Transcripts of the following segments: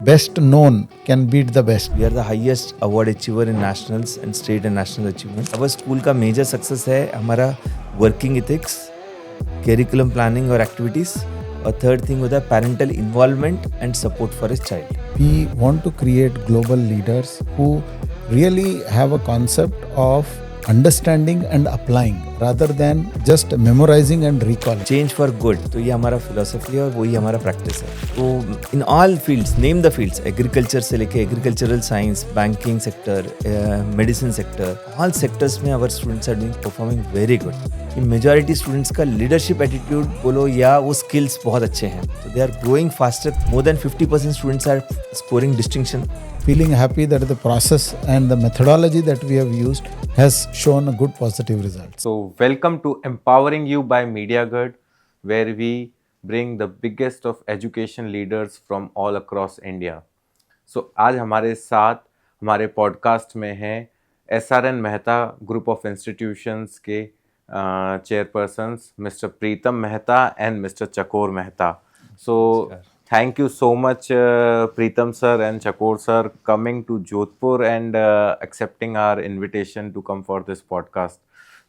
best known can beat the best. We are the highest award achiever in nationals and state and national achievement. Our school का major success है हमारा working ethics, curriculum planning और activities. और third thing होता है parental involvement and support for his child. We want to create global leaders who really have a concept of understanding and applying rather than just memorizing and recalling. Change for good. तो ये हमारा philosophy है और वही हमारा practice है. तो in all fields, name the fields, agriculture से लेके agricultural science, banking sector, medicine sector, all sectors में our students are doing performing very good. कि majority students का leadership attitude बोलो या वो skills बहुत अच्छे हैं. So they are growing faster. More than 50% students are scoring distinction. Feeling happy that the process and the methodology that we have used has shown a good positive results. So welcome to Empowering You by MediaGuard, where we bring the biggest of education leaders from all across India. So आज हमारे साथ हमारे podcast में हैं SRN Mehta group of institutions के chairpersons mister Pritam Mehta and mister Chakor Mehta. So thank you so much Preetam sir and Chakor sir coming to Jodhpur and accepting our invitation to come for this podcast.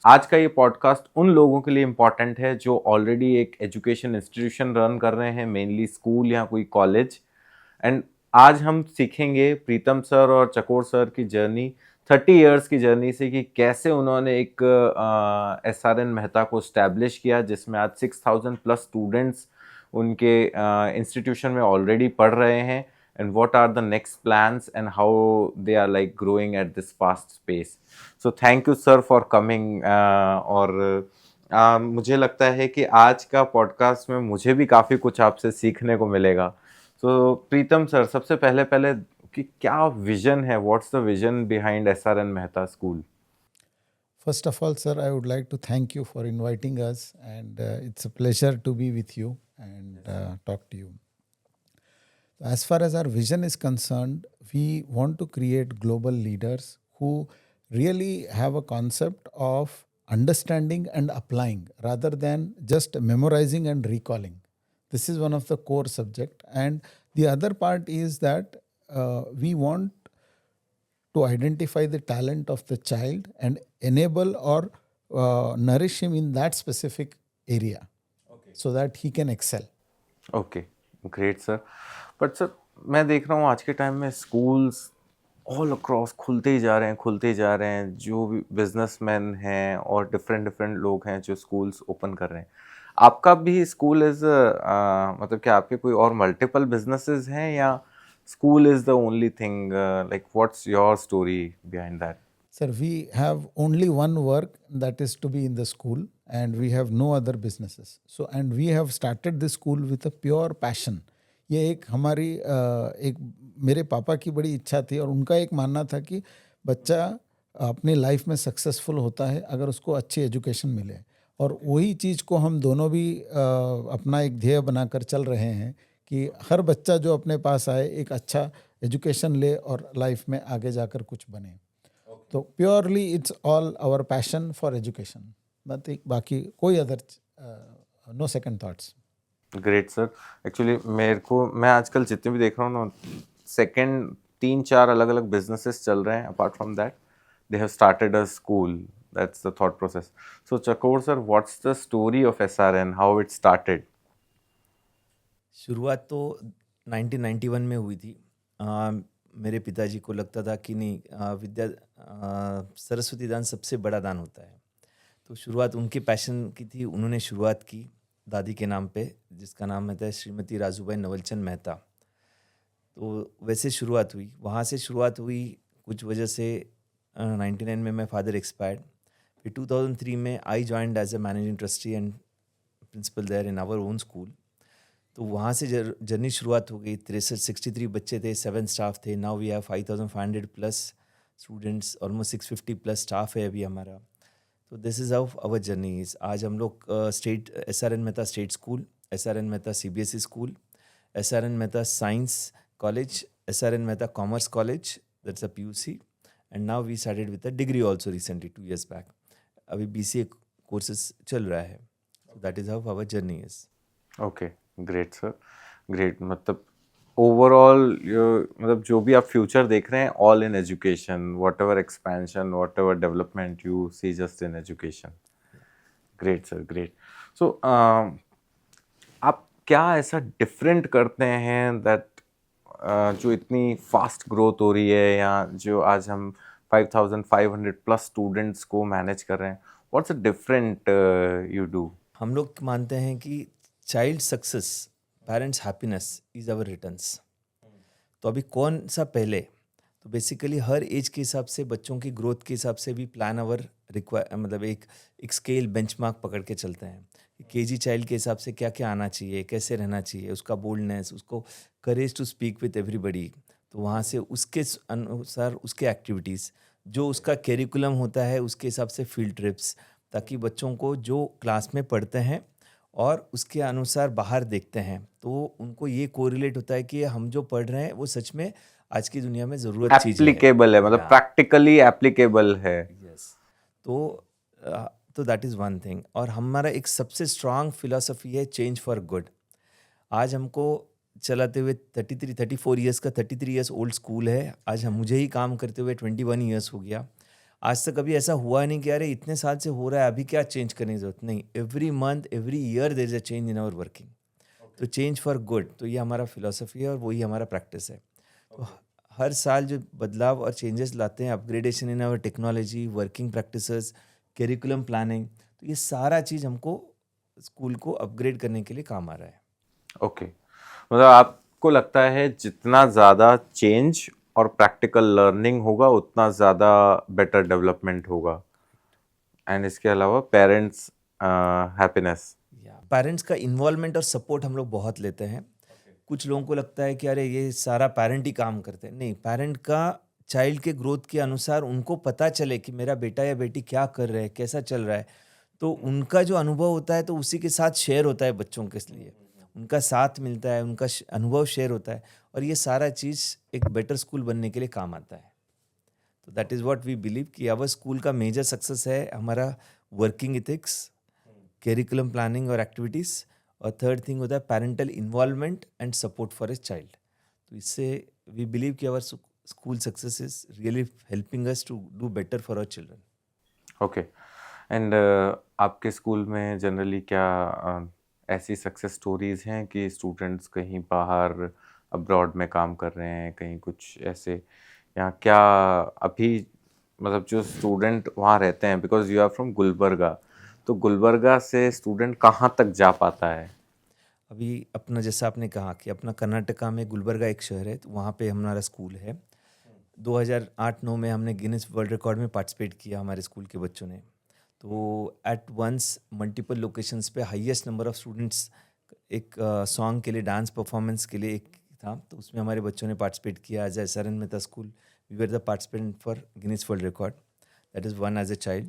आज का ये podcast उन लोगों के लिए important है जो ऑलरेडी एक एजुकेशन इंस्टीट्यूशन रन कर रहे हैं, मेनली स्कूल या कोई कॉलेज. एंड आज हम सीखेंगे प्रीतम सर और चकोर सर की जर्नी, 30 इयर्स की जर्नी से, कि कैसे उन्होंने एक SRN मेहता को स्टैब्लिश किया जिसमें आज 6000 प्लस स्टूडेंट्स उनके इंस्टीट्यूशन में ऑलरेडी पढ़ रहे हैं, and what are the next plans and how they are like growing at this fast pace. So thank you sir for coming. और मुझे लगता है कि आज का पॉडकास्ट में मुझे भी काफ़ी कुछ आपसे सीखने को मिलेगा. तो प्रीतम सर, सबसे पहले कि क्या विजन है, what's the vision behind SRN Mehta school? First of all, sir, I would like to thank you for inviting us, and it's a pleasure to be with you and talk to you. As far as our vision is concerned, we want to create global leaders who really have a concept of understanding and applying rather than just memorizing and recalling. This is one of the core subject, and the other part is that we want to identify the talent of the child and enable or nourish him in that specific area, so that he can excel. Okay, great sir. But sir, मैं देख रहा हूँ आज के time में schools all across खुलते ही जा रहे हैं. जो भी बिजनेसमैन हैं और डिफरेंट लोग हैं जो स्कूल्स ओपन कर रहे हैं. आपका भी स्कूल इज़ मतलब क्या आपके कोई और मल्टीपल बिजनेसेस हैं या school is the only thing? Like what's your story behind that? Sir, we have only one work, that is to be in the school, and we have no other businesses. So, and we have started this school with a pure passion. ये एक हमारी एक मेरे पापा की बड़ी इच्छा थी और उनका एक मानना था कि बच्चा अपनी लाइफ में सक्सेसफुल होता है अगर उसको अच्छी एजुकेशन मिले, और वही चीज़ को हम दोनों भी अपना एक ध्येय बनाकर चल रहे हैं कि हर बच्चा जो अपने पास आए एक अच्छा एजुकेशन ले और लाइफ में आगे जाकर कुछ बने. तो purely it's all our passion for education, बाकी कोई other no second thoughts. Great sir. Actually मैं आजकल जितने भी देख रहा हूँ ना, सेकंड 3-4 अलग बिजनेसेस चल रहे हैं. Apart from that they have started a school. That's the thought process. So Chakor sir, what's the story of SRN, how it started? शुरुआत तो 1991 में हुई थी. मेरे पिताजी को लगता था कि नहीं, सरस्वती दान सबसे बड़ा दान होता है. तो शुरुआत उनके पैशन की थी. उन्होंने शुरुआत की दादी के नाम पे, जिसका नाम होता है श्रीमती राजूबाई नवलचंद मेहता. तो वैसे शुरुआत हुई, वहाँ से शुरुआत हुई. कुछ वजह से 99 में माय फादर एक्सपायर्ड. फिर 2003 में I joined as a managing trustee and principal there in our own school. तो वहाँ से जर्नी शुरुआत हो गई. 63 बच्चे थे, 7 स्टाफ थे. Now we have 5500 plus students, almost 650 plus staff है अभी हमारा. तो this is how our journey is. आज हम लोग state SRN Mehta state school, SRN Mehta CBSE school, SRN Mehta science college, SRN Mehta commerce college, that's a PUC, and now we started with a degree also recently 2 years back. अभी BCA courses चल रहा है. That is how our journey is. Okay, great sir, great. मतलब overall मतलब जो भी आप future देख रहे हैं, all in education, whatever expansion, whatever development you see just in education. Great sir, great. So आप क्या ऐसा डिफरेंट करते हैं दैट जो इतनी फास्ट ग्रोथ हो रही है, या जो आज हम 5500 प्लस स्टूडेंट्स को मैनेज कर रहे हैं, what's a different you do? हम लोग मानते हैं कि child success, parents happiness is our returns. तो अभी कौन सा पहले, तो बेसिकली हर एज के हिसाब से बच्चों की ग्रोथ के हिसाब से भी प्लान आवर रिक्वायर, मतलब एक स्केल बेंचमार्क पकड़ के चलते हैं. केजी चाइल्ड के हिसाब से क्या क्या आना चाहिए, कैसे रहना चाहिए, उसका बोल्डनेस, उसको courage to speak with everybody. तो वहाँ से उसके अनुसार उसके एक्टिविटीज़, जो उसका कैरिकुलम होता है उसके हिसाब से फील्ड ट्रिप्स, ताकि बच्चों को जो क्लास में पढ़ते हैं और उसके अनुसार बाहर देखते हैं तो उनको ये कोरिलेट होता है कि हम जो पढ़ रहे हैं वो सच में आज की दुनिया में ज़रूरत चीज़ है. एप्लीकेबल है, मतलब प्रैक्टिकली एप्लीकेबल है. यस. तो दैट इज़ वन थिंग. और हमारा एक सबसे स्ट्रांग फिलॉसफी है चेंज फॉर गुड. आज हमको चलाते हुए 34 ईयर्स का 33 ईयर्स ओल्ड स्कूल है. आज हम मुझे ही काम करते हुए 21 ईयर्स हो गया. आज तक कभी ऐसा हुआ नहीं कि अरे इतने साल से हो रहा है, अभी क्या चेंज करने की जरूरत नहीं. Every month, every year there is a change in our working. तो चेंज फॉर गुड, तो ये हमारा फिलॉसफी है और वही हमारा प्रैक्टिस है. तो हर साल जो बदलाव और चेंजेस लाते हैं, upgradation in our technology, working practices, curriculum planning, तो ये सारा चीज़ हमको स्कूल को अपग्रेड करने के लिए काम आ रहा है. ओके. मतलब आपको लगता है जितना ज़्यादा चेंज और प्रैक्टिकल लर्निंग होगा उतना ज़्यादा बेटर डेवलपमेंट होगा, एंड इसके अलावा पेरेंट्स हैप्पीनेस. पेरेंट्स का इन्वॉल्वमेंट और सपोर्ट हम लोग बहुत लेते हैं. कुछ लोगों को लगता है कि अरे ये सारा पेरेंट ही काम करते हैं. नहीं, पेरेंट का चाइल्ड के ग्रोथ के अनुसार उनको पता चले कि मेरा बेटा या बेटी क्या कर रहा है, कैसा चल रहा है, तो उनका जो अनुभव होता है तो उसी के साथ शेयर होता है बच्चों के लिए. उनका साथ मिलता है, उनका अनुभव शेयर होता है और ये सारा चीज़ एक बेटर स्कूल बनने के लिए काम आता है. तो that is what we believe कि आवर स्कूल का मेजर सक्सेस है हमारा वर्किंग इथिक्स, करिकुलम प्लानिंग और एक्टिविटीज़, और थर्ड थिंग होता है parental involvement and support for his child. तो इससे वी बिलीव कि our school success is really helping us to do better for our children. Okay. And आपके school में generally क्या ऐसी सक्सेस स्टोरीज हैं कि स्टूडेंट्स कहीं बाहर अब्रॉड में काम कर रहे हैं, कहीं कुछ ऐसे, या क्या अभी मतलब जो स्टूडेंट वहाँ रहते हैं, because you are from Gulbarga, तो गुलबर्गा से स्टूडेंट कहाँ तक जा पाता है? अभी अपना जैसा आपने कहा कि अपना कर्नाटका में गुलबर्गा एक शहर है, तो वहाँ पे हमारा स्कूल है. 2008-9 में हमने गिनीज वर्ल्ड रिकॉर्ड में पार्टिसिपेट किया हमारे स्कूल के बच्चों ने. तो एट वंस मल्टीपल लोकेशंस पे हाईएस्ट नंबर ऑफ स्टूडेंट्स एक सॉन्ग के लिए, डांस परफॉर्मेंस के लिए एक था, तो उसमें हमारे बच्चों ने पार्टिसिपेट किया. As S R N Mehta school we were the participant for Guinness world record. That is one as a child.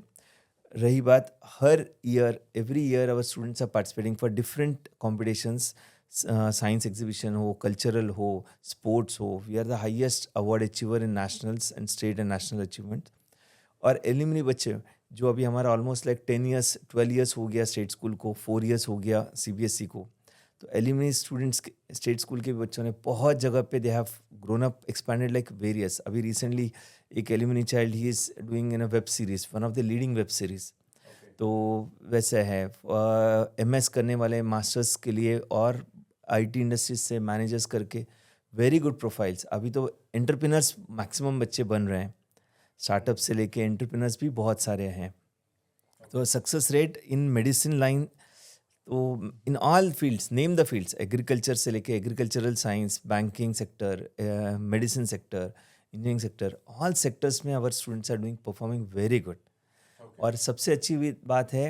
रही बात हर year, every year our students are participating for different competitions. Science exhibition हो, cultural हो, sports हो. We are the highest award achiever in nationals and state and national achievement. और alumni बच्चे जो अभी हमारा ऑलमोस्ट लाइक 10 ईयर्स 12 ईयर्स हो गया स्टेट स्कूल को, 4 ईयर्स हो गया सीबीएसई को. तो एलिमनी स्टूडेंट्स स्टेट स्कूल के बच्चों ने बहुत जगह पे they have grown up, expanded like various. अभी रिसेंटली एक alimony child he is doing in a web series, one of the leading web series. तो वैसे है एमएस करने वाले मास्टर्स के लिए और आईटी इंडस्ट्रीज से मैनेजर्स करके वेरी गुड प्रोफाइल्स. अभी तो एंटरप्रेन्योर्स मैक्सिमम बच्चे बन रहे हैं, स्टार्टअप से लेके एंटरप्रेन्योर्स भी बहुत सारे हैं. तो success rate in medicine line, तो in all fields, name the fields, agriculture से लेके agricultural science, banking sector, medicine sector, engineering sector, all sectors में our students are doing performing very good. और सबसे अच्छी बात है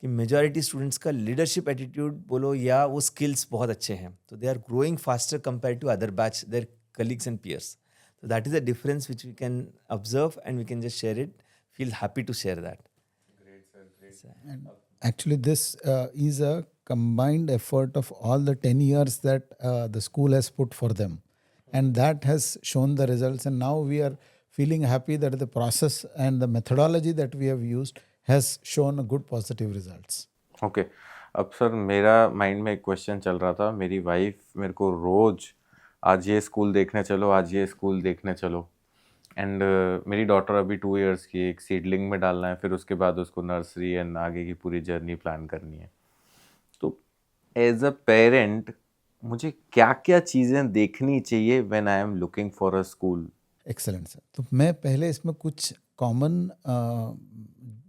कि मेजॉरिटी स्टूडेंट्स का लीडरशिप एटीट्यूड बोलो या वो स्किल्स बहुत अच्छे हैं. तो they are growing faster compare to other batch, their colleagues and peers. So that is a difference which we can observe and we can just share it. Feel happy to share that. Great, sir. Great. And actually, this is a combined effort of all the 10 years that the school has put for them. And that has shown the results. And now we are feeling happy that the process and the methodology that we have used has shown good positive results. Okay. अब sir मेरा mind में एक question चल रहा था. मेरी wife मेरे को रोज आज ये स्कूल देखने चलो, आज ये स्कूल देखने चलो। एंड मेरी डॉटर अभी 2 इयर्स की, एक सीडलिंग में डालना है, फिर उसके बाद उसको नर्सरी एंड आगे की पूरी जर्नी प्लान करनी है। तो एज अ पेरेंट मुझे क्या क्या चीज़ें देखनी चाहिए when I am looking for a school? Excellent sir. तो मैं पहले इसमें कुछ कॉमन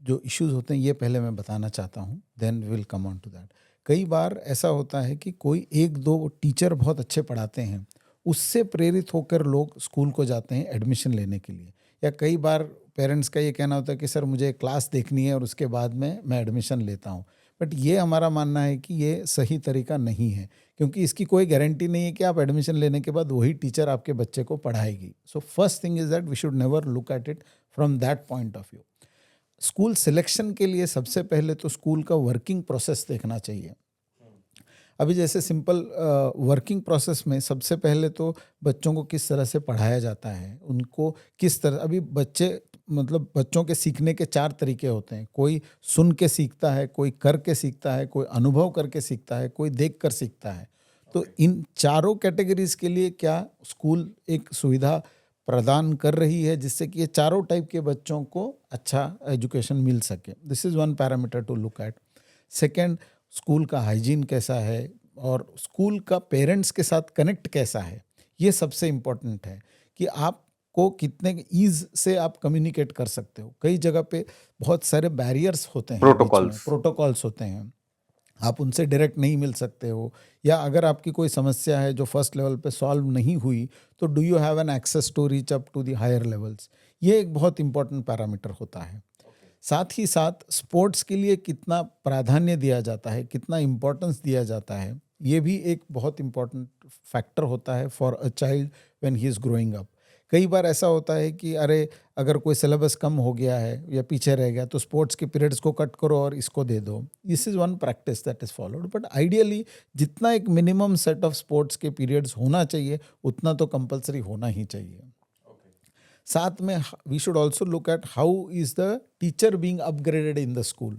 जो इश्यूज होते हैं ये पहले मैं बताना चाहता हूँ, then will come on to that. कई बार ऐसा होता है कि कोई एक दो टीचर बहुत अच्छे पढ़ाते हैं, उससे प्रेरित होकर लोग स्कूल को जाते हैं एडमिशन लेने के लिए। या कई बार पेरेंट्स का ये कहना होता है कि सर मुझे क्लास देखनी है और उसके बाद में मैं एडमिशन लेता हूँ। बट ये हमारा मानना है कि ये सही तरीका नहीं है, क्योंकि इसकी कोई गारंटी नहीं है कि आप एडमिशन लेने के बाद वही टीचर आपके बच्चे को पढ़ाएगी। So first thing is that we should never look at it from that point of view. School selection के लिए सबसे पहले तो स्कूल का वर्किंग प्रोसेस देखना चाहिए। अभी जैसे सिंपल वर्किंग प्रोसेस में सबसे पहले तो बच्चों को किस तरह से पढ़ाया जाता है, उनको किस तरह, अभी बच्चे मतलब बच्चों के सीखने के 4 तरीके होते हैं। कोई सुन के सीखता है, कोई करके सीखता है, कोई अनुभव करके सीखता है, कोई देख कर सीखता है। तो इन चारों कैटेगरीज के लिए क्या स्कूल एक सुविधा प्रदान कर रही है जिससे कि ये चारों टाइप के बच्चों को अच्छा एजुकेशन मिल सके। This is one parameter to look at. Second, school का हाइजीन कैसा है और स्कूल का पेरेंट्स के साथ कनेक्ट कैसा है, ये सबसे इम्पोर्टेंट है कि आपको कितने ईज से आप कम्युनिकेट कर सकते हो। कई जगह पे बहुत सारे बैरियर्स होते हैं, प्रोटोकॉल्स होते हैं, आप उनसे डायरेक्ट नहीं मिल सकते हो। या अगर आपकी कोई समस्या है जो फर्स्ट लेवल पे सॉल्व नहीं हुई, तो do you have an access to reach up to the higher levels. ये एक बहुत इंपॉर्टेंट पैरामीटर होता है। साथ ही साथ स्पोर्ट्स के लिए कितना प्राधान्य दिया जाता है, कितना इम्पोर्टेंस दिया जाता है, ये भी एक बहुत इम्पोर्टेंट फैक्टर होता है for a child when he is growing up. कई बार ऐसा होता है कि अरे अगर कोई सिलेबस कम हो गया है या पीछे रह गया तो स्पोर्ट्स के पीरियड्स को कट करो और इसको दे दो। This is one practice that is followed, but ideally जितना एक मिनिमम सेट ऑफ स्पोर्ट्स के पीरियड्स होना चाहिए उतना तो कंपलसरी होना ही चाहिए। साथ में we should also look at how is the teacher being upgraded in the school,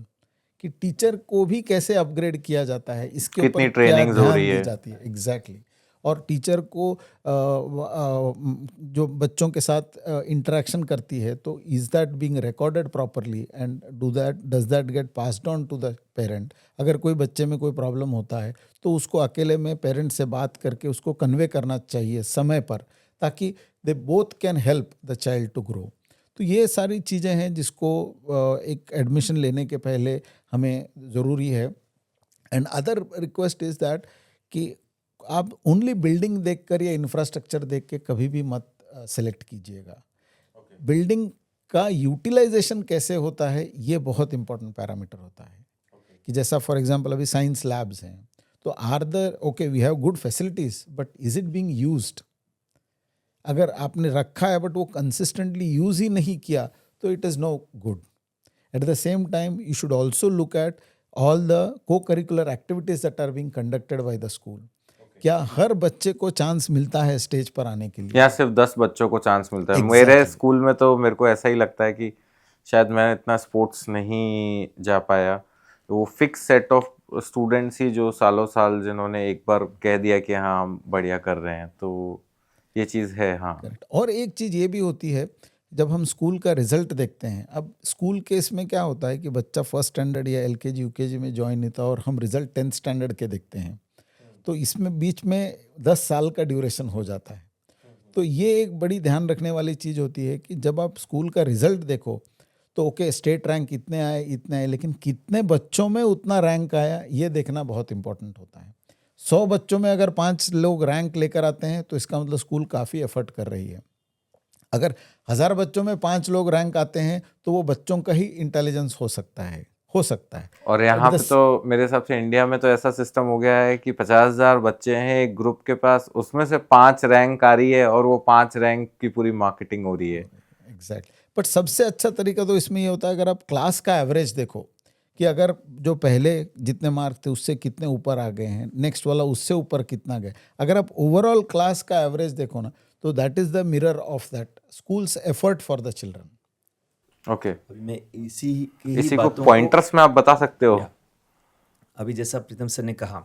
कि टीचर को भी कैसे अपग्रेड किया जाता है, इसके ऊपर कितनी क्या ट्रेनिंग्स हो ध्यान रही दी है। जाती है। एग्जैक्टली। और टीचर को जो बच्चों के साथ इंटरेक्शन करती है, तो is that being recorded properly and does that get passed on to the parent. अगर कोई बच्चे में कोई प्रॉब्लम होता है तो उसको अकेले में पेरेंट से बात करके उसको कन्वे करना चाहिए समय पर, ताकि they both can help the child to grow. तो ये सारी चीज़ें हैं जिसको एक एडमिशन लेने के पहले हमें ज़रूरी है। And other request is that कि आप ओनली बिल्डिंग देखकर या इंफ्रास्ट्रक्चर देख के कभी भी मत सेलेक्ट कीजिएगा। बिल्डिंग का यूटिलाइजेशन कैसे होता है ये बहुत इंपॉर्टेंट पैरामीटर होता है। कि जैसा फॉर एग्जांपल अभी साइंस लैब्स हैं, तो are the okay we have good facilities, but is it being used? अगर आपने रखा है बट वो कंसिस्टेंटली यूज ही नहीं किया तो it is no good. At the same time you should also look at all the co curricular activities that are being conducted by the school. क्या हर बच्चे को चांस मिलता है स्टेज पर आने के लिए, या सिर्फ 10 बच्चों को चांस मिलता है? Exactly. मेरे स्कूल में तो मेरे को ऐसा ही लगता है कि शायद मैं इतना स्पोर्ट्स नहीं जा पाया। वो फिक्स सेट ऑफ स्टूडेंट्स ही जो सालों साल जिन्होंने एक बार कह दिया कि हाँ हम बढ़िया कर रहे हैं, तो ये चीज़ है। हाँ, करेक्ट। और एक चीज़ ये भी होती है, जब हम स्कूल का रिजल्ट देखते हैं, अब स्कूल केस में क्या होता है कि बच्चा फर्स्ट स्टैंडर्ड या एलकेजी यूकेजी में ज्वाइन नहीं था और हम रिजल्ट 10th स्टैंडर्ड के देखते हैं, तो इसमें बीच में 10 साल का ड्यूरेशन हो जाता है। तो ये एक बड़ी ध्यान रखने वाली चीज़ होती है कि जब आप स्कूल का रिजल्ट देखो तो ओके स्टेट रैंक इतने आए, लेकिन कितने बच्चों में उतना रैंक आया ये देखना बहुत इंपॉर्टेंट होता है। 100 बच्चों में अगर 5 लोग रैंक लेकर आते हैं तो इसका मतलब स्कूल काफ़ी एफर्ट कर रही है। अगर 1000 बच्चों में 5 लोग रैंक आते हैं तो वो बच्चों का ही इंटेलिजेंस हो सकता है। और यहाँ पे तो मेरे हिसाब से इंडिया में तो ऐसा सिस्टम हो गया है कि 50,000 बच्चे हैं एक ग्रुप के पास, उसमें से 5 रैंक आ रही है और वो 5 रैंक की पूरी मार्केटिंग हो रही है। एग्जैक्टली। बट सबसे अच्छा तरीका तो इसमें ये होता है, अगर आप क्लास का एवरेज देखो कि अगर जो पहले जितने मार्क थे उससे कितने ऊपर आ गए हैं, नेक्स्ट वाला उससे ऊपर कितना गए, अगर आप ओवरऑल क्लास का एवरेज देखो ना, तो that is the mirror of that schools effort for the children. Okay, अभी मैं इसी इसी को पॉइंटर्स में आप बता सकते हो? अभी जैसा प्रीतम सर ने कहा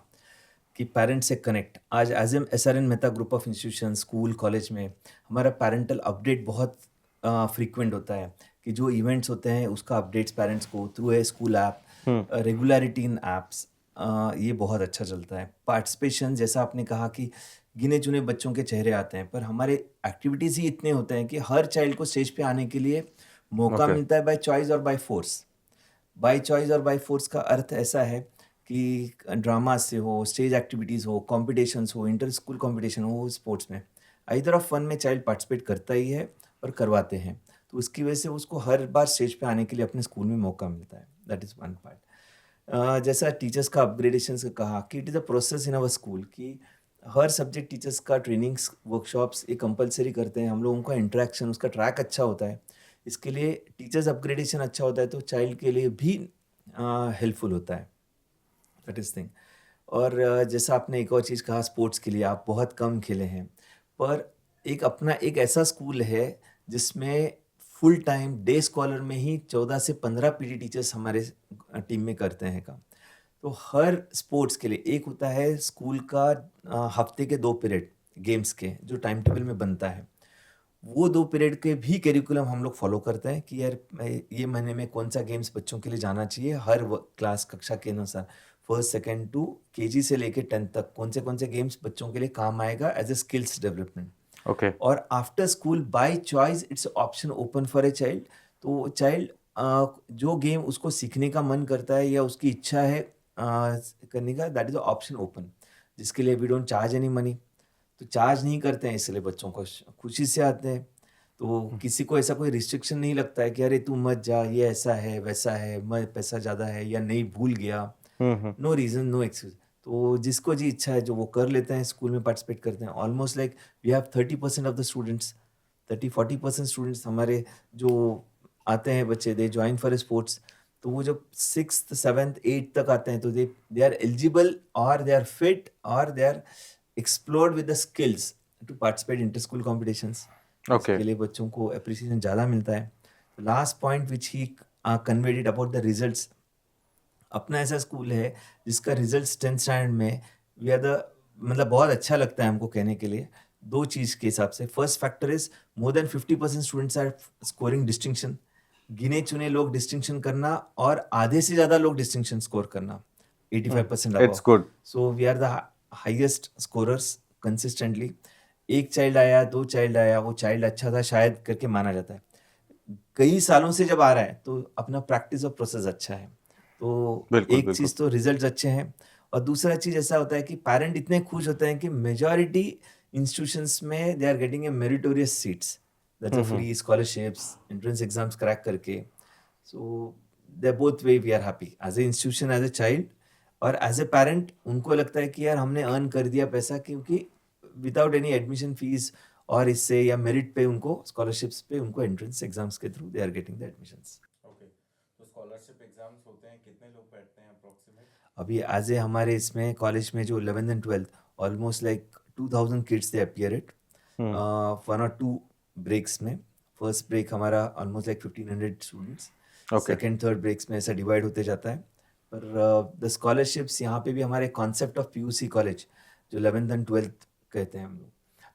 कि पेरेंट्स से कनेक्ट। आज as M SRN Mehta group of institution, school, college में हमारा पेरेंटल अपडेट बहुत फ्रीक्वेंट होता है कि जो इवेंट्स होते हैं उसका अपडेट्स पेरेंट्स को through a school app, regularity in apps, ये बहुत अच्छा चलता है। पार्टिसिपेशन, जैसा आपने कहा कि गिने चुने बच्चों के चेहरे आते हैं, पर हमारे एक्टिविटीज़ ही इतने होते हैं कि हर चाइल्ड को स्टेज पे आने के लिए मौका Okay. मिलता है बाय चॉइस और बाय फोर्स। बाय चॉइस और बाय फोर्स का अर्थ ऐसा है कि ड्रामा से हो, स्टेज एक्टिविटीज़ हो, कॉम्पिटिशन्स हो, इंटर स्कूल कॉम्पिटिशन हो, स्पोर्ट्स में, आइदर ऑफ वन में चाइल्ड पार्टिसिपेट करता ही है और करवाते हैं। तो उसकी वजह से उसको हर बार स्टेज पे आने के लिए अपने स्कूल में मौका मिलता है। That is one part. जैसा टीचर्स का अपग्रेडेशन से कहा कि it is a process in our school कि हर सब्जेक्ट टीचर्स का ट्रेनिंग्स, वर्कशॉप्स ये कंपलसरी करते हैं। हम लोगों का इंटरेक्शन, उसका ट्रैक अच्छा होता है। इसके लिए टीचर्स अपग्रेडेशन अच्छा होता है तो चाइल्ड के लिए भी हेल्पफुल होता है। That is thing. और जैसा आपने एक और चीज़ कहा, स्पोर्ट्स के लिए आप बहुत कम खेले हैं, पर एक अपना एक ऐसा स्कूल है जिसमें फुल टाइम डे स्कॉलर में ही 14 से 15 पीटी टीचर्स हमारे टीम में करते हैं काम। तो हर स्पोर्ट्स के लिए एक होता है स्कूल का हफ्ते के 2 पीरियड गेम्स के जो टाइम टेबल में बनता है, वो 2 पीरियड के भी करिकुलम हम लोग फॉलो करते हैं कि यार ये महीने में कौन सा गेम्स बच्चों के लिए जाना चाहिए, हर क्लास कक्षा के अनुसार फर्स्ट सेकंड टू केजी से लेके 10th तक कौन से गेम्स बच्चों के लिए काम आएगा as a skills development. Okay. और after school by choice it's option open for a child. तो चाइल्ड जो गेम उसको सीखने का मन करता है या उसकी इच्छा है करने का, दैट इज ऑप्शन ओपन, जिसके लिए we don't charge any money. तो चार्ज नहीं करते हैं, इसलिए बच्चों को खुशी से आते हैं। तो किसी को ऐसा कोई रिस्ट्रिक्शन नहीं लगता है कि अरे तू मत जा, ये ऐसा है वैसा है, मैं पैसा ज़्यादा है या नहीं भूल गया। No reason, no excuse. तो जिसको जी इच्छा है जो वो कर लेते हैं, स्कूल में पार्टिसिपेट करते हैं। Almost like we have 30% of the students, 30-40% students हमारे जो आते हैं बच्चे, दे ज्वाइन फॉर स्पोर्ट्स। तो वो जब 6th 7th 8th तक आते हैं तो दे आर एलिजिबल और दे आर फिट और they are explored with the skills to participate inter school competitions. Okay. इसके लिए बच्चों को अप्रिसिएशन ज़्यादा मिलता है। Last point which he conveyed it about the results. अपना ऐसा स्कूल है जिसका रिजल्ट 10th स्टैंडर्ड में वी आर द, मतलब बहुत अच्छा लगता है हमको कहने के लिए, 2 चीज़ के हिसाब से। First factor is more than 50% students are scoring distinction, गिने चुने लोग डिस्टिंक्शन करना और आधे से ज़्यादा लोग डिस्टिंक्शन स्कोर करना, 85% It's good. So we are the highest scorers consistently. एक चाइल्ड आया, 2 चाइल्ड आया, वो चाइल्ड अच्छा था शायद करके माना जाता है। कई सालों से जब आ रहा है तो अपना प्रैक्टिस और प्रोसेस अच्छा है। तो बिल्कुल, एक बिल्कुल। चीज़ तो रिजल्ट्स अच्छे हैं, और दूसरा चीज़ ऐसा होता है कि पेरेंट इतने खुश होते हैं कि मेजॉरिटी इंस्टीट्यूशंस में they are getting a meritorious seats, that's a free scholarships, entrance exams crack करके। So they both way we are happy as a institution, as a child, और एज ए पेरेंट उनको लगता है कि यार हमने earn कर दिया पैसा, क्योंकि विदाउट एनी एडमिशन फीस और इससे या मेरिट पे उनको स्कॉलरशिप्स पे उनको एंट्रेंस एग्जाम्स के through they are getting the admissions. Okay. तो स्कॉलरशिप एग्जाम्स होते हैं, कितने लोग बैठते हैं अप्रोक्सीमेट? अभी एज ए हमारे इसमें कॉलेज में जो 11th and 12th almost like 2000 kids they appear it 1 or 2 breaks में। फर्स्ट ब्रेक हमारा almost like 1500 students, Okay. Second third breaks में ऐसा डिवाइड होते जाता है। पर द स्कॉलरशिप्स यहाँ पे भी हमारे कॉन्सेप्ट ऑफ PUC कॉलेज जो 11th and 12th कहते हैं हम लोग,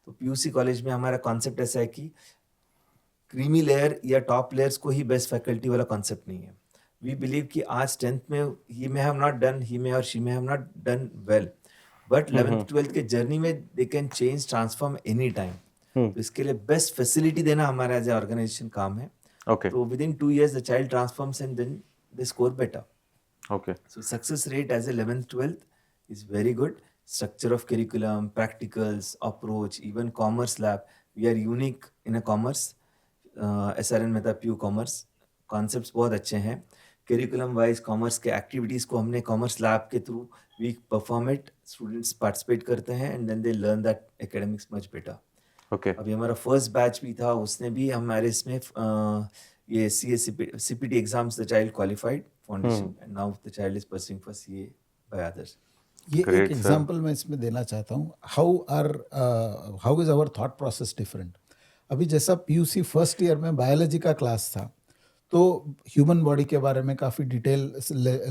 तो PUC कॉलेज में हमारा कॉन्सेप्ट ऐसा है कि क्रीमी लेयर या टॉप लेयर्स को ही बेस्ट फैकल्टी वाला कॉन्सेप्ट नहीं है। वी बिलीव कि आज 10th में ही मे हैव नॉट डन, ही मे और she may have not done well, but 11th 12th के जर्नी में they can change, transform any time. तो इसके लिए बेस्ट फैसिलिटी देना हमारा एज ए ऑर्गेनाइजेशन काम है। Okay. तो within 2 years the child transforms and then they score better. Okay. So success rate as a 11th 12th is very good. Structure of curriculum, practicals, approach, even commerce lab. We are unique in a commerce. SRN Mehta PU commerce concepts बहुत अच्छे हैं। Curriculum wise commerce के activities को हमने commerce lab के through we perform it, students participate करते हैं and then they learn that academics much better. Okay. अभी हमारा फर्स्ट बैच भी था, उसने भी हमारे इसमें ये CPT exams the child qualified foundation and now the child is pursuing for CA by others. ये Great, एक sir. एग्जांपल मैं इसमें देना चाहता हूँ। How is our thought process different. अभी जैसा PUC फर्स्ट ईयर में बायोलॉजी का क्लास था, तो ह्यूमन बॉडी के बारे में काफ़ी डिटेल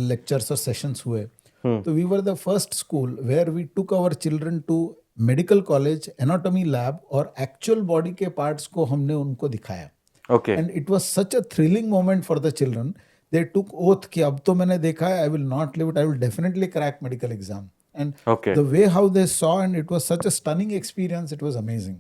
लेक्चर्स और सेशंस हुए, तो we were the first school where we took our children to medical college, anatomy lab, और एक्चुअल बॉडी के पार्ट्स को हमने उनको दिखाया. Okay. And it was such a thrilling moment for the children. They took oath कि अब तो मैंने देखा है, I will not leave it, I will definitely crack medical exam. And Okay. the way how they saw, and it was such a stunning experience, it was amazing.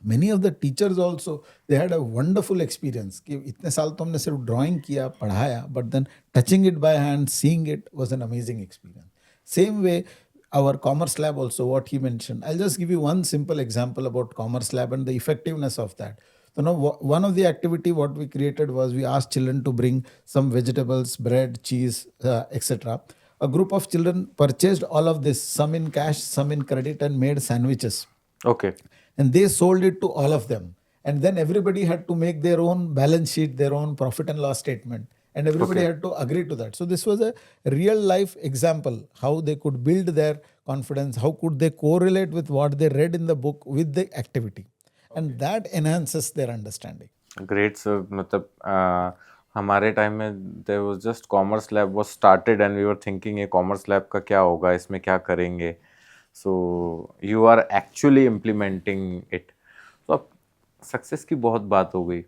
Many of the teachers also, they had a wonderful experience कि इतने साल तो हमने सिर्फ drawing किया, पढ़ाया, but then touching it by hand, seeing it was an amazing experience. Same way, our commerce lab also, what he mentioned. I'll just give you one simple example about commerce lab and the effectiveness of that. So now one of the activity what we created was we asked children to bring some vegetables, bread, cheese, etc. A group of children purchased all of this, some in cash, some in credit, and made sandwiches. Okay. And they sold it to all of them. And then everybody had to make their own balance sheet, their own profit and loss statement. And everybody had to agree to that. So this was a real life example, how they could build their confidence, how could they correlate with what they read in the book with the activity. And that enhances their understanding. Great, sir. मतलब हमारे time में there was just commerce lab was started and we were thinking ये commerce lab का क्या होगा, इसमें क्या करेंगे. So you are actually implementing it. तो अब सक्सेस की बहुत बात हो गई.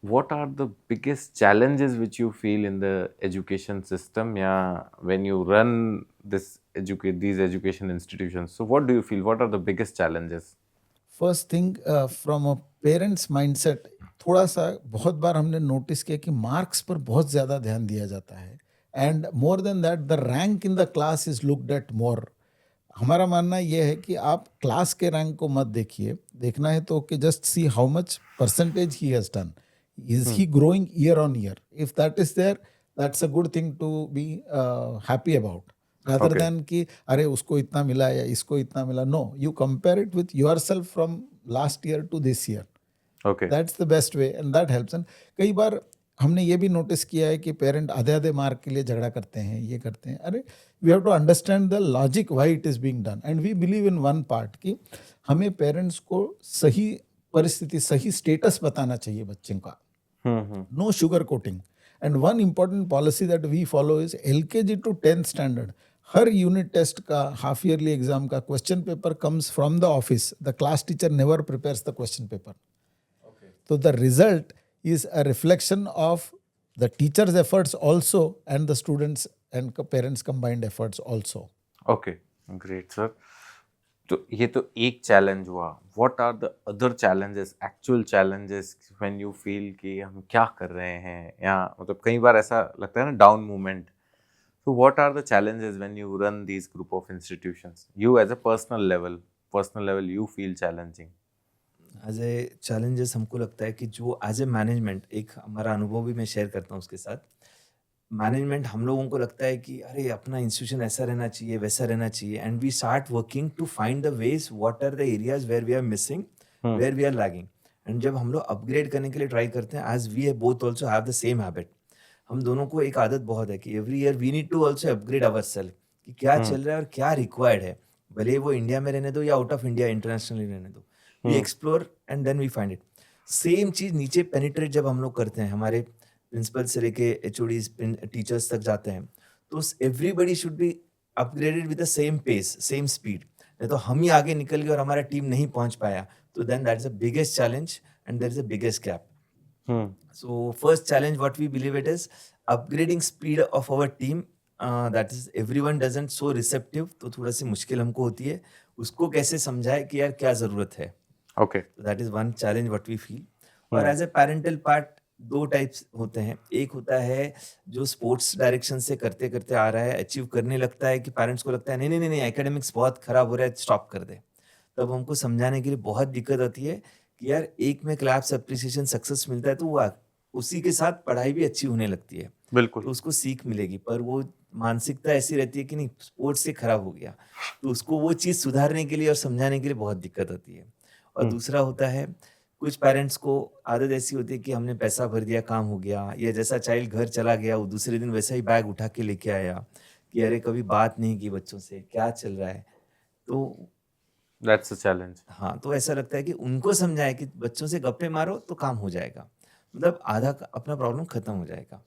What are the biggest challenges which you feel in the education system, yeah, when you run these education institutions? So what do you feel? What are the biggest challenges? First thing from a parents mindset, थोड़ा सा बहुत बार हमने notice किया कि marks पर बहुत ज़्यादा ध्यान दिया जाता है, and more than that the rank in the class is looked at more. हमारा मानना यह है कि आप क्लास के रैंक को मत देखिए, देखना है तो कि just see how much percentage he has done, is he growing year on year. If that is there, that's a good thing to be happy about, rather Okay. than कि अरे उसको इतना मिला या इसको इतना मिला. No, you compare it with yourself from last year to this year. Okay. That's the best way and that helps. And कई बार हमने ये भी नोटिस किया है कि पेरेंट आधे आधे मार्क के लिए झगड़ा करते हैं, ये करते हैं. अरे we have to understand the logic why it is being done, and we believe in one part कि हमें पेरेंट्स को सही परिस्थिति, सही स्टेटस बताना चाहिए बच्चे का. No sugar coating. And one important policy that we follow is LKG to 10th standard. हर यूनिट टेस्ट का, हाफ ईयरली एग्जाम का question paper comes from the office. The class teacher never prepares the question paper. So the result is a reflection of the teacher's efforts also and the students and parents combined efforts also. Okay, great, sir. तो ये तो एक challenge हुआ. What are the other challenges, actual challenges when you feel कि हम क्या कर रहे हैं, या मतलब कई बार ऐसा लगता है ना down movement. So what are the challenges when you run these group of institutions? You as a personal level you feel challenging. As a challenges हमको लगता है कि जो एज ए मैनेजमेंट, एक हमारा अनुभव भी मैं शेयर करता हूँ उसके साथ. मैनेजमेंट हम लोगों को लगता है कि अरे अपना इंस्टीट्यूशन ऐसा रहना चाहिए, वैसा रहना चाहिए, and we start working to find the ways what are the areas where we are missing, where we are lagging. And जब हम लोग अपग्रेड करने के लिए ट्राई करते हैं, as we both also have the same habit, हम दोनों को एक आदत बहुत है कि every year we need to also upgrade our self, कि क्या चल रहा है और क्या रिक्वायर्ड है, भले वो इंडिया में रहने दो या आउट ऑफ इंडिया इंटरनेशनली रहने दो. We explore and then we find it. Same चीज नीचे पेनिट्रेट जब हम लोग करते हैं, हमारे प्रिंसिपल से लेके एचओडीज टीचर्स तक जाते हैं, तो everybody should be upgraded with the same pace, same speed. नहीं तो हम ही आगे निकल गए और हमारा टीम नहीं पहुंच पाया, तो then that is the biggest challenge and there is the biggest gap. So first challenge what we believe it is upgrading speed of our team, that is everyone doesn't so receptive, तो थोड़ा सी मुश्किल हमको होती है उसको कैसे समझाए कि यार क्या ज़रूरत है. Okay. That is one challenge what we feel. और एज ए पेरेंटल पार्ट दो टाइप्स होते हैं. एक होता है जो स्पोर्ट्स डायरेक्शन से करते करते आ रहा है, अचीव करने लगता है कि पेरेंट्स को लगता है नहीं नहीं नहीं एकेडमिक्स बहुत खराब हो रहा है, स्टॉप कर दे. तब हमको समझाने के लिए बहुत दिक्कत होती है कि यार एक में क्लैप्स अप्रिसिएशन सक्सेस मिलता है तो वो उसी के साथ पढ़ाई भी अच्छी होने लगती है, बिल्कुल. तो उसको सीख मिलेगी. पर वो मानसिकता ऐसी रहती है कि नहीं स्पोर्ट्स से खराब हो गया, तो उसको वो चीज़ सुधारने के लिए और समझाने के लिए बहुत दिक्कत होती है. और दूसरा होता है कुछ पेरेंट्स को आदत ऐसी होती है कि हमने पैसा भर दिया, काम हो गया, या जैसा चाइल्ड घर चला गया वो दूसरे दिन वैसा ही बैग उठा के लेके आया कि अरे कभी बात नहीं की बच्चों से, क्या चल रहा है. तो दैट्स अ चैलेंज. हाँ, तो ऐसा लगता है कि उनको समझाए कि बच्चों से गप्पे मारो तो काम हो जाएगा, मतलब आधा अपना प्रॉब्लम खत्म हो जाएगा.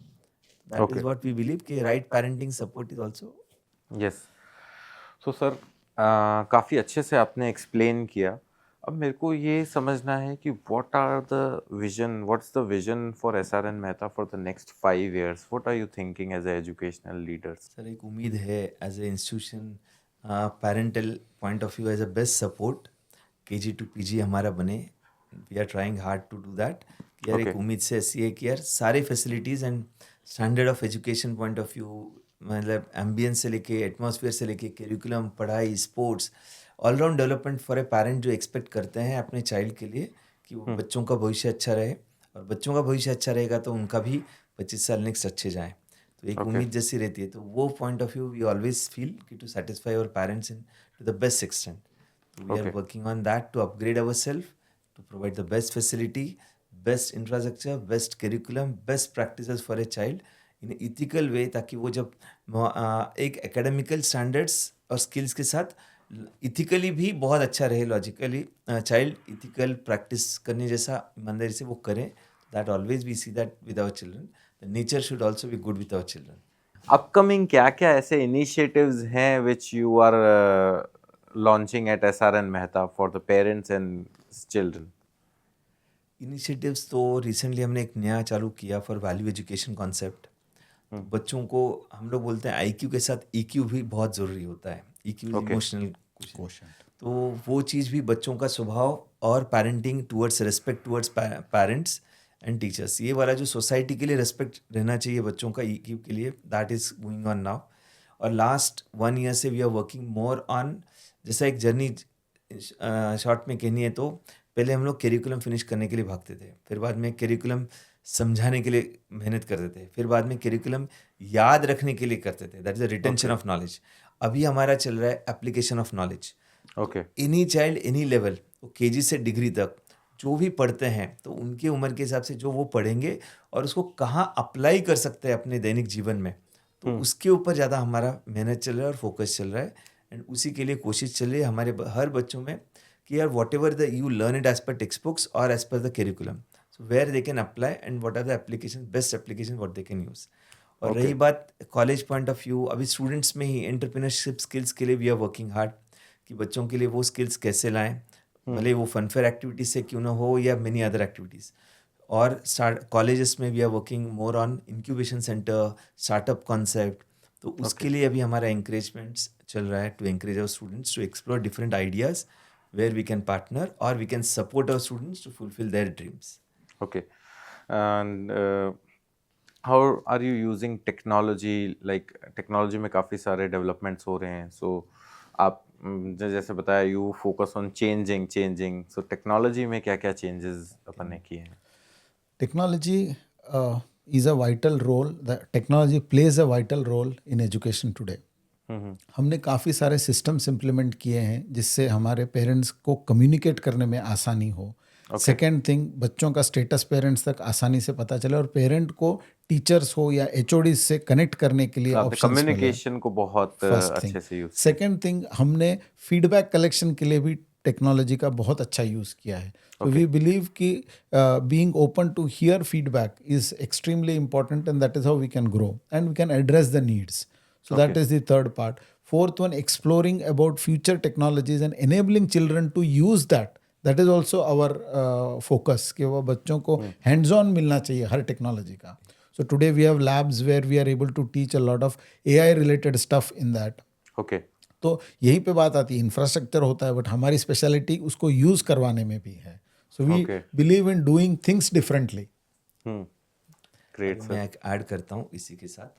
That is what we believe कि right parenting support is also yes. So sir, काफ़ी अच्छे से आपने एक्सप्लेन किया। अब मेरे को ये समझना है कि what's the vision for SRN Mehta for the next 5 years? What are you thinking as a educational leaders? Sir एक उम्मीद है as a institution, parental point of view as a best support KG to PG हमारा बने। We are trying hard to do that. यार एक Okay. उम्मीद से ऐसी है कि यार सारे facilities and standard of education point of view, मतलब एम्बियंस से लेके एटमॉस्फेयर से लेके करिकुलम, पढ़ाई, sports, all-round development for a parent जो एक्सपेक्ट करते हैं अपने चाइल्ड के लिए कि वो बच्चों का भविष्य अच्छा रहे, और बच्चों का भविष्य अच्छा रहेगा तो उनका भी 25 साल नेक्स्ट अच्छे जाएँ। तो एक Okay. उम्मीद जैसी रहती है। तो वो point of view we always feel कि to satisfy our parents in to the best extent. We are Okay. working on that to upgrade ourselves, to provide the best facility, best infrastructure, best curriculum, best practices for a child in an ethical way, ताकि वो जब एक academical standards और skills के साथ ethically भी बहुत अच्छा रहे, लॉजिकली चाइल्ड इथिकल प्रैक्टिस करने जैसा ईमानदारी से वो करें. That always we see that with our children. The nature should also be good with our children. Upcoming क्या क्या ऐसे इनिशिएटिव्स हैं which you are launching at SRN Mehta for the parents and children? Initiatives तो recently हमने एक नया चालू किया फॉर वैल्यू एजुकेशन कॉन्सेप्ट. बच्चों को हम लोग बोलते हैं IQ के साथ EQ भी बहुत ज़रूरी होता है. EQ is Okay. Emotional question. तो वो चीज़ भी बच्चों का स्वभाव और parenting towards respect towards parents and teachers, ये वाला जो सोसाइटी के लिए रिस्पेक्ट रहना चाहिए बच्चों का EQ के लिए, that is going on now. और लास्ट 1 year से we are working more on, जैसा एक जर्नी शॉर्ट में कहनी है तो पहले हम लोग करिकुलम फिनिश करने के लिए भागते थे, फिर बाद में करिकुलम समझाने के लिए मेहनत करते थे, फिर बाद में करिकुलम याद रखने के लिए करते थे, that is the retention of knowledge. अभी हमारा चल रहा है application of knowledge. Okay. Any child any level, तो KG से डिग्री तक जो भी पढ़ते हैं तो उनके उम्र के हिसाब से जो वो पढ़ेंगे और उसको कहाँ अप्लाई कर सकते हैं अपने दैनिक जीवन में, तो उसके ऊपर ज़्यादा हमारा मेहनत चल रहा है और फोकस चल रहा है. एंड उसी के लिए कोशिश चल रही है हमारे हर बच्चों में कि यार whatever the you learn it as per text books और as per the curriculum, so where they can apply and what are the application, best application what they can use. और रही बात कॉलेज पॉइंट ऑफ व्यू, अभी students में ही entrepreneurship skills के लिए we are working hard कि बच्चों के लिए वो स्किल्स कैसे लाएं, भले वो फनफेयर एक्टिविटीज से क्यों ना हो या मेनी अदर एक्टिविटीज़. और कॉलेजेस में we are working more on incubation centre, startup concept. तो उसके लिए अभी हमारा एंकरेजमेंट्स चल रहा है to encourage our students to explore different ideas where we can partner or we can support our students to fulfill their dreams. Okay. And how are you using technology? Like technology में काफ़ी सारे developments हो रहे हैं. So आप जैसे बताया you focus on changing. So technology में क्या क्या changes अपन ने किए हैं? Technology is a vital role. The technology plays a vital role in education today. हमने काफ़ी सारे सिस्टम्स इम्प्लीमेंट किए हैं जिससे हमारे पेरेंट्स को कम्युनिकेट करने में आसानी हो. सेकेंड थिंग, बच्चों का स्टेटस पेरेंट्स तक आसानी से पता चले और पेरेंट को टीचर्स हो या HOD से कनेक्ट करने के लिए ऑप्शंस मिले. कम्युनिकेशन को बहुत अच्छे से यूज. सेकेंड थिंग, हमने फीडबैक कलेक्शन के लिए भी टेक्नोलॉजी का बहुत अच्छा यूज़ किया है. वी बिलीव कि being open to hear feedback is extremely important and that is how we can grow and we can address the needs. So that is the third part. Fourth one, exploring about future technologies and enabling children to use that. That is also our focus कि वो बच्चों को hands on मिलना चाहिए हर technology का. So today we have labs where we are able to teach a lot of AI related stuff in that. Okay. तो यहीं पे बात आती है, इंफ्रास्ट्रक्चर होता है बट हमारी स्पेशलिटी उसको यूज करवाने में भी है. So we believe in doing things differently. Great sir. मैं ऐड करता हूँ इसी के साथ.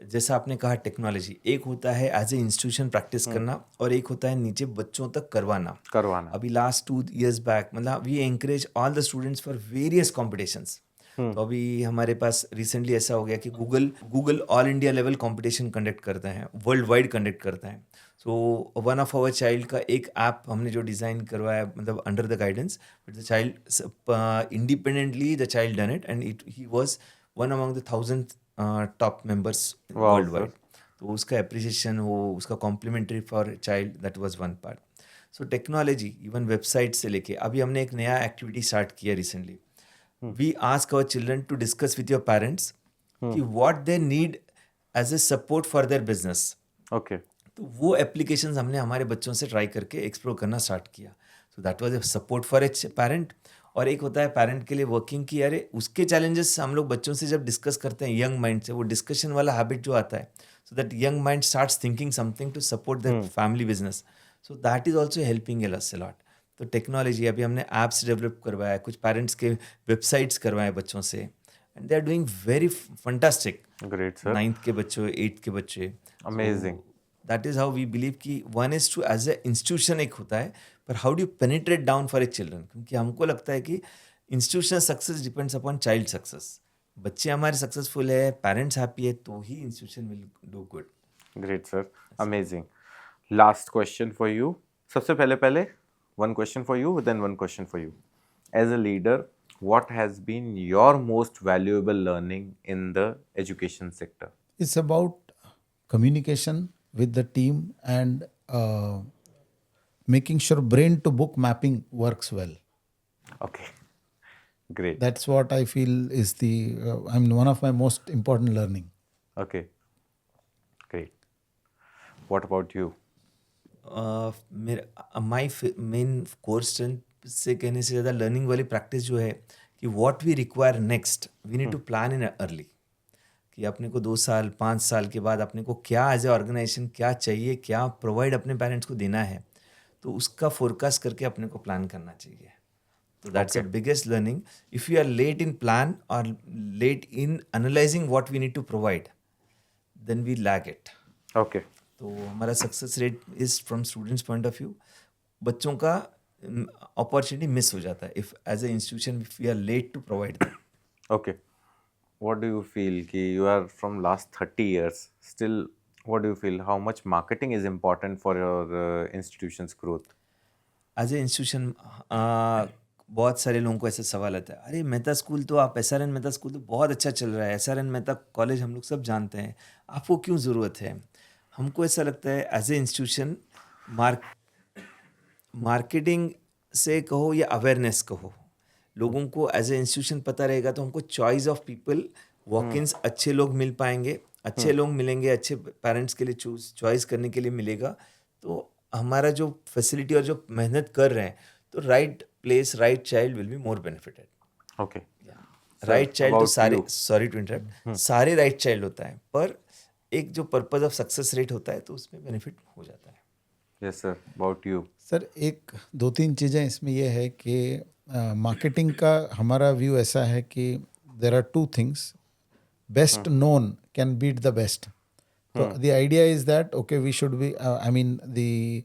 जैसा आपने कहा टेक्नोलॉजी, एक होता है एज ए इंस्टीट्यूशन प्रैक्टिस करना और एक होता है नीचे बच्चों तक करवाना. अभी लास्ट 2 years बैक मतलब we encourage all the students for various competitions. तो अभी हमारे पास रिसेंटली ऐसा हो गया कि Google all India level competition conduct करते हैं, वर्ल्ड वाइड कंडक्ट करते हैं. So one of our child का एक ऐप हमने जो डिज़ाइन करवाया, मतलब under the guidance, but the child independently the child done it and he was one among the 1000 top members world wide. तो उसका एप्रिसिएशन हो, उसका complimentary for child, that was one part. So technology even website से लेके अभी हमने एक नया एक्टिविटी स्टार्ट किया recently. We ask our children to discuss with your parents कि what they need as a support for their business. Okay तो वो एप्लीकेशंस हमने हमारे बच्चों से ट्राई करके एक्सप्लोर करना स्टार्ट किया. So that was a support for a parent. और एक होता है पेरेंट के लिए वर्किंग की, अरे उसके चैलेंजेस हम लोग बच्चों से जब डिस्कस करते हैं यंग माइंड से, वो डिस्कशन वाला हैबिट जो आता है, so that young mind starts thinking something to support the family business. So that is also helping us a lot. तो टेक्नोलॉजी, अभी हमने ऐप्स डेवलप करवाया, कुछ पेरेंट्स के वेबसाइट्स करवाए बच्चों से, and they are doing very fantastic. Great sir, 9th के बच्चे, 8th के बच्चे. Amazing. That is how we believe कि one is to as a institution एक होता है, पर how do you penetrate down for a children. क्योंकि हमको लगता है कि institutional success depends upon child success. बच्चे हमारे सक्सेसफुल है, पेरेंट्स हैप्पी है, तो ही institution will do good. Great sir, amazing. Last question for you. सबसे पहले one question for you, then one question for you. As a leader, what has been your most valuable learning in the education sector? It's about communication with the team and making sure brain to book mapping works well. Okay, great. That's what I feel is the one of my most important learning. Okay, great. What about you? मेरा my main core strength से कहने से ज़्यादा learning वाली practice जो है कि what we require next, we need to plan in early. कि अपने को 2 साल 5 साल के बाद अपने को क्या एज ए ऑर्गेनाइजेशन क्या चाहिए, क्या प्रोवाइड अपने पेरेंट्स को देना है, तो उसका फोरकास्ट करके अपने को प्लान करना चाहिए. तो that's the biggest learning. If you are late in plan और late in analysing what we need to provide, then we lack it. Okay, तो हमारा success rate is from students point of view, बच्चों का opportunity miss हो जाता है if as a institution if we are late to provide them. okay. What do you feel कि you are from last 30 years still, what do you feel how much marketing is important for your institution's growth? As a institution बहुत सारे लोगों को ऐसा सवाल आता है, अरे मेहता स्कूल तो आप SRN मेहता स्कूल तो बहुत अच्छा चल रहा है, SRN मेहता कॉलेज हम लोग सब जानते हैं, आपको क्यों ज़रूरत है. हमको ऐसा लगता है एज ए इंस्टीट्यूशन मार्केटिंग से कहो या अवेयरनेस कहो, लोगों को एज ए इंस्टीट्यूशन पता रहेगा तो हमको चॉइस ऑफ पीपल, वॉक-इन्स अच्छे लोग मिल पाएंगे, अच्छे लोग मिलेंगे, अच्छे पेरेंट्स के लिए चॉइस करने के लिए मिलेगा. तो हमारा जो फैसिलिटी और जो मेहनत कर रहे हैं, तो right place right child will be more benefited. Okay. Right child तो about सारे, you. सॉरी टू इंटरप्ट, सारे राइट चाइल्ड होता है, पर एक जो पर्पज ऑफ सक्सेस रेट होता है तो उसमें बेनिफिट हो जाता है. Yes sir, about you. Sir एक 2-3 चीज़ें इसमें यह है कि मार्केटिंग का हमारा व्यू ऐसा है कि there are 2 things. Best known can beat the best. तो the idea is that okay we should be I mean the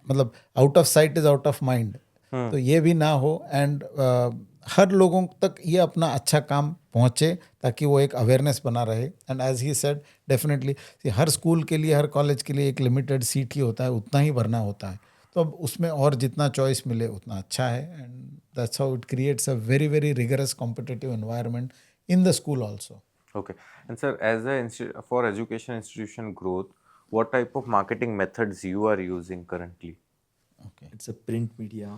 मतलब out of sight is out of mind. तो ये भी ना हो एंड हर लोगों तक ये अपना अच्छा काम पहुँचे ताकि वो एक अवेयरनेस बना रहे. And as he said definitely हर स्कूल के लिए हर कॉलेज के लिए एक लिमिटेड सीट ही होता है, उतना ही भरना होता है. तो अब उसमें और जितना चॉइस मिले उतना अच्छा है. And that's how it creates a very very rigorous competitive environment in the school also. Okay. And sir, as for education institution growth, what type of marketing methods you are using currently? Okay. It's a print media.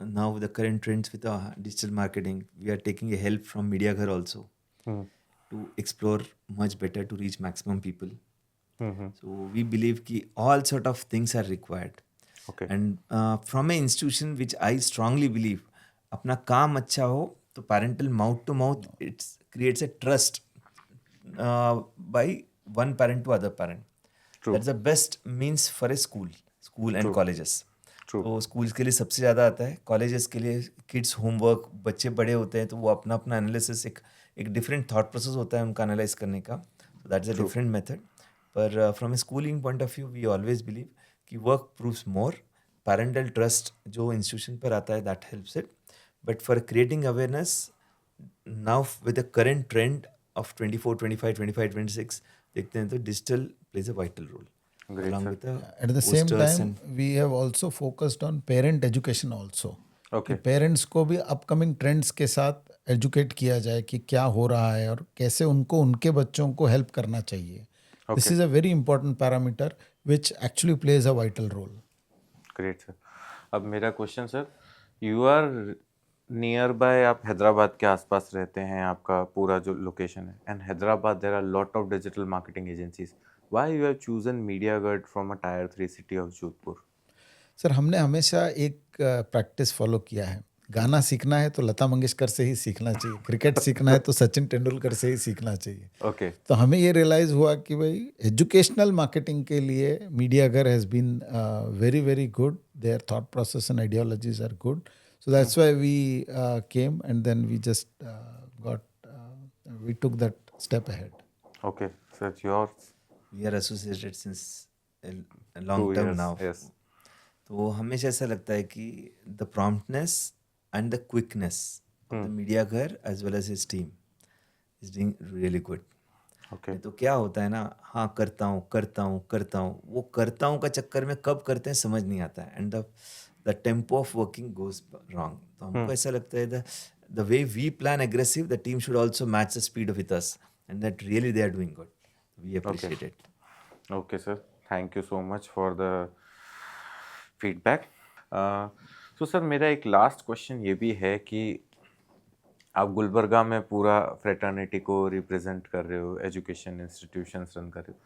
And now with the current trends with digital marketing, we are taking a help from Mediaghar also to explore much better to reach maximum people. So we believe ki all sort of things are required. Okay. And from an institution which I strongly believe, अपना काम अच्छा हो तो parental mouth to mouth, it creates a trust by one parent to other parent. True. That's the best means for a school and colleges. True. तो schools के लिए सबसे ज़्यादा आता है, कॉलेजेस के लिए किड्स होमवर्क, बच्चे बड़े होते हैं तो वो अपना अपना एनालिसिस, एक डिफरेंट थॉट प्रोसेस होता है उनका एनालाइज करने का. So that's a different method. पर from a schooling point of view, we always believe कि work proves more. Parental trust जो institution पर आता है, that helps it. But for creating awareness, now with the current trend of 24, 25, 25, 26, देखते हैं तो digital plays a vital role. Great, Along sir. with the At the same posters time, we have also focused on parent education also. Okay. Parents को भी upcoming trends के साथ educate किया जाए कि क्या हो रहा है और कैसे उनको उनके बच्चों को हेल्प करना चाहिए. This is a very important parameter which actually plays a vital role. Great sir. अब मेरा question sir, you are near by, आप हैदराबाद के आसपास रहते हैं, आपका पूरा जो लोकेशन है, and Hyderabad there are lot of digital marketing agencies. Why you have chosen Mediaghat from a tier 3 city of Jodhpur? Sir हमने हमेशा एक प्रैक्टिस फॉलो किया है। गाना सीखना है तो लता मंगेशकर से ही सीखना चाहिए, क्रिकेट सीखना है तो सचिन तेंदुलकर से ही सीखना चाहिए। Okay. तो हमें ये रियलाइज़ हुआ कि भाई एजुकेशनल मार्केटिंग के लिए मीडियागर has been very very good, their thought process and ideologies are good, so that's why we came and then we just got we took that step ahead. Okay. So it's yours. We are associated since 2 long term years. Now. Yes. तो हमेशा ऐसा लगता है कि the promptness and the quickness of the media Ghar as well as his team is doing really good. Okay. तो क्या होता है ना, हाँ करता हूँ, वो करता हूँ का चक्कर में कब करते हैं समझ नहीं आता है, and the tempo of working goes wrong. तो हमको ऐसा लगता है the way we plan aggressive, the team should also match the speed with us, and that really they are doing good, we appreciate it. Okay, sir. Thank you so much for the feedback. So sir मेरा एक last question ये भी है कि आप गुलबर्गा में पूरा fraternity को रिप्रेजेंट कर रहे हो, एजुकेशन इंस्टीट्यूशंस रन कर रहे हो,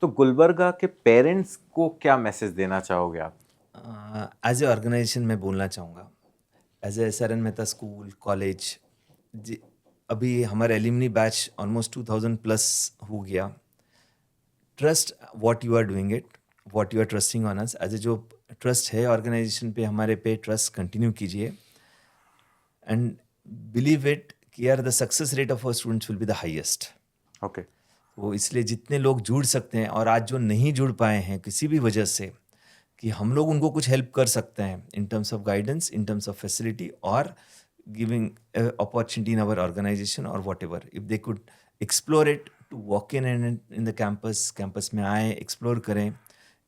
तो गुलबर्गा के पेरेंट्स को क्या मैसेज देना चाहोगे आप? एज ए ऑर्गेनाइजेशन मैं बोलना चाहूँगा, as a SRN Mehta school college, अभी हमारा एलिमनी बैच ऑलमोस्ट 2000 प्लस हो गया। Trust what you are doing it, what you are trusting on us, as a जो ट्रस्ट है ऑर्गेनाइजेशन पे, हमारे पे ट्रस्ट कंटिन्यू कीजिए, एंड बिलीव इट कि यार the success rate of our students will be the highest. Okay. तो इसलिए जितने लोग जुड़ सकते हैं, और आज जो नहीं जुड़ पाए हैं किसी भी वजह से, कि हम लोग उनको कुछ हेल्प कर सकते हैं in terms of guidance, in terms of facility, और giving opportunity in our organisation, और whatever if they could explore it, to walk in the campus में आए, एक्सप्लोर करें,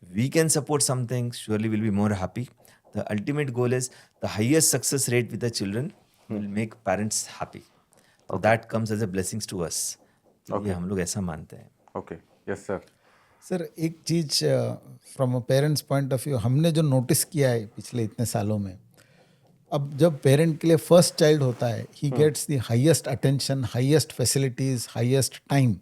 we can support something, surely will be more happy. The ultimate goal is the highest success rate with the children will make parents happy, तो that comes as a blessings to us. ये हम लोग ऐसा मानते हैं। Okay. Yes sir. Sir एक चीज़ from a parents point of view हमने जो नोटिस किया है पिछले इतने सालों में, अब जब पेरेंट के लिए फर्स्ट चाइल्ड होता है, he gets the highest attention, highest facilities, highest time.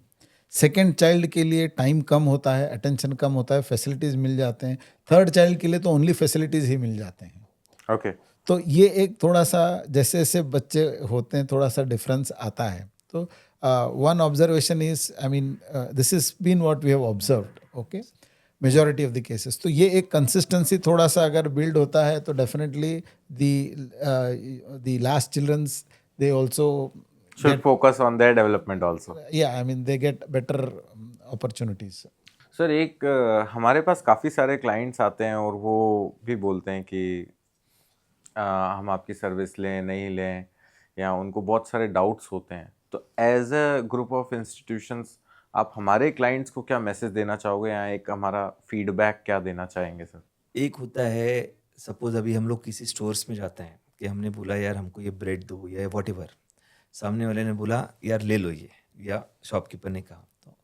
Second child के लिए टाइम कम होता है, अटेंशन कम होता है, फैसिलिटीज़ मिल जाते हैं। थर्ड चाइल्ड के लिए तो ओनली फैसिलिटीज़ ही मिल जाते हैं। ओके. तो ये एक थोड़ा सा जैसे जैसे बच्चे होते हैं थोड़ा सा डिफरेंस आता है। तो one observation is, I mean this is been what we have observed, okay, majority of the cases. तो ये एक कंसिस्टेंसी थोड़ा सा अगर बिल्ड होता है तो definitely the last childrens they also Should focus on their development also. yeah, I mean they get better opportunities. Sir एक हमारे पास काफ़ी सारे क्लाइंट्स आते हैं और वो भी बोलते हैं कि हम आपकी सर्विस लें नहीं लें, या उनको बहुत सारे डाउट्स होते हैं। तो as a group of institutions आप हमारे क्लाइंट्स को क्या मैसेज देना चाहोगे, या एक हमारा फीडबैक क्या देना चाहेंगे सर? एक होता है, सपोज अभी हम लोग किसी स्टोर्स में जाते हैं कि हमने बोला यार हमको ये ब्रेड दो या वॉट एवर, सामने वाले ने बोला यार ले लो ये, या शॉपकीपर ने कहा, तो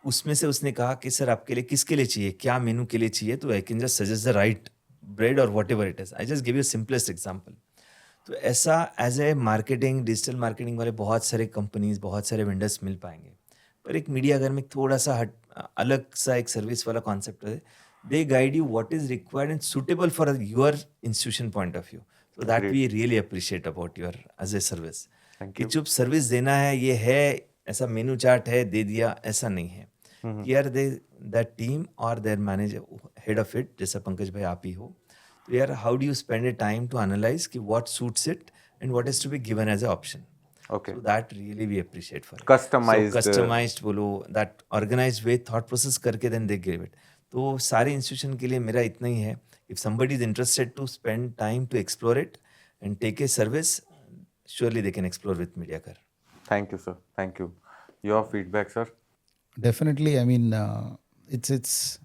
उसमें से उसने कहा कि सर आपके लिए किसके लिए चाहिए, क्या मेनू के लिए चाहिए, तो I can just suggest the right bread और whatever it is. I just give you simplest example. तो ऐसा as a marketing, digital marketing वाले बहुत सारे कंपनीज, बहुत सारे वेंडर्स मिल पाएंगे, पर एक मीडिया घर में थोड़ा सा अलग सा एक सर्विस वाला कॉन्सेप्ट है। They guide you what is required and suitable for your institution point of view, so that we really appreciate about your as a service. कि जो सर्विस देना है ये है, ऐसा मेनू चार्ट है दे दिया, ऐसा नहीं है। यार दे दैट टीम और their manager head of it, जैसा पंकज भाई आप ही हो, तो यार how do you spend a time to analyse कि what suits it and what is to be given as a option. Okay. So that really we appreciate for it. Customized, So customized बोलो, that organized way thought process करके then they give it. तो सारे institution के लिए मेरा इतना ही है, if somebody is interested to spend time to explore it and take a service, surely they can explore with Mediacare. Thank you sir, thank you. Your feedback sir? Definitely, I mean it's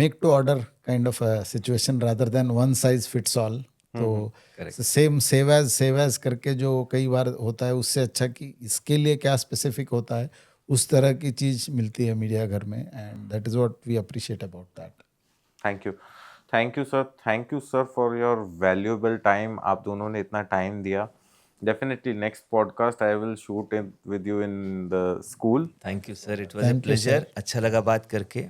make to order kind of a situation rather than one size fits all. तो same save as करके जो कई बार होता है, उससे अच्छा कि इसके लिए क्या स्पेसिफिक होता है, उस तरह की चीज़ मिलती है मीडिया घर में, and that is what we appreciate about that. Thank you sir for your valuable time. आप दोनों ने इतना टाइम दिया Definitely, next podcast I will shoot it with you in the school. Thank you sir, it was a Thank you, sir. Pleasure, अच्छा लगा बात करके.